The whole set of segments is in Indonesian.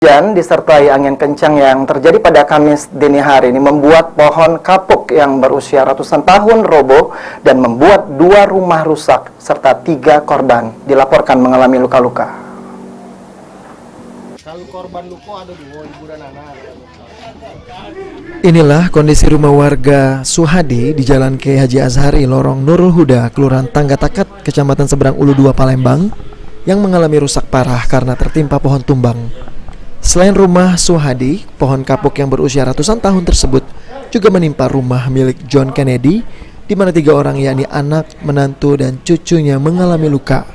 Hujan disertai angin kencang yang terjadi pada Kamis dini hari ini membuat pohon kapuk yang berusia ratusan tahun roboh dan membuat 2 rumah rusak serta 3 korban dilaporkan mengalami luka-luka. Kalau korban luka ada 2 ibu dan anak. Inilah kondisi rumah warga Suhadi di Jalan Kiai Haji Azhari, Lorong Nurul Huda, Kelurahan Tangga Takat, Kecamatan Seberang Ulu 2, Palembang, yang mengalami rusak parah karena tertimpa pohon tumbang. Selain rumah Suhadi, pohon kapuk yang berusia ratusan tahun tersebut juga menimpa rumah milik John Kennedy, di mana 3 orang yakni anak, menantu, dan cucunya mengalami luka.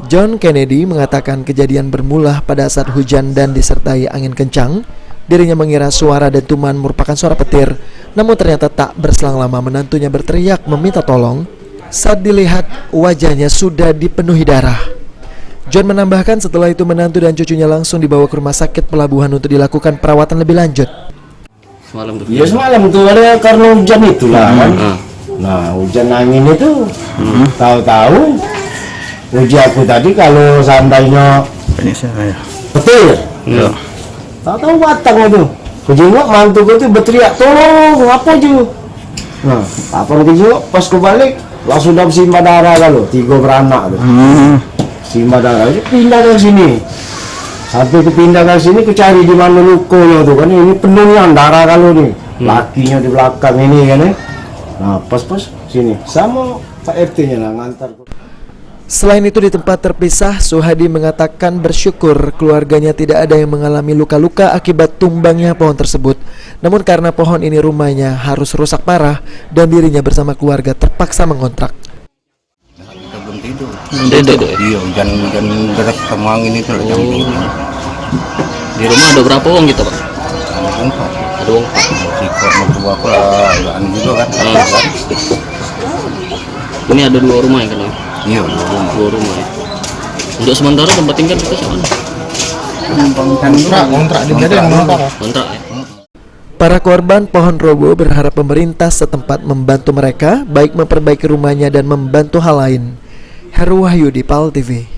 John Kennedy mengatakan kejadian bermula pada saat hujan dan disertai angin kencang. Dirinya mengira suara dentuman merupakan suara petir, namun ternyata tak berselang lama menantunya berteriak meminta tolong saat dilihat wajahnya sudah dipenuhi darah. John menambahkan setelah itu menantu dan cucunya langsung dibawa ke rumah sakit pelabuhan untuk dilakukan perawatan lebih lanjut. Semalam tuh? Ya semalam tuh ada karena hujan itulah kan. Nah hujan angin itu tahu-tahu uji aku tadi kalau seandainya petir. Tahu-tahu batang itu. Kejenguk mantuku itu berteriak tolong apa aja. Nah apa kejenguk pas ku balik langsung dapat simbah darah lalu 3 beranak tuh. Simbah darah itu pindah dari sini. Sampai ke pindah dari sini ku cari di mana lukanya tuh kan ini penuhnya darah kalau nih. Lakinya di belakang ini kan ya. Nah pas-pas sini sama Pak RT-nya lah ngantar. Selain itu di tempat terpisah, Suhadi mengatakan bersyukur keluarganya tidak ada yang mengalami luka-luka akibat tumbangnya pohon tersebut. Namun karena pohon ini rumahnya harus rusak parah dan dirinya bersama keluarga terpaksa mengontrak. Kita belum tidur. Iya, hujan deras sama angin itu jam 2. Di rumah ada berapa orang kita, Pak? Ada 4. Si mertua aku lah juga kan. Ini ada 2 rumah ya kan? Iya, 2 rumah ya. Untuk sementara tempat tinggal kita siapa? Kontrak juga ada yang Kontrak ya. Para korban pohon roboh berharap pemerintah setempat membantu mereka, baik memperbaiki rumahnya dan membantu hal lain. Heru Wahyudi, PAL TV.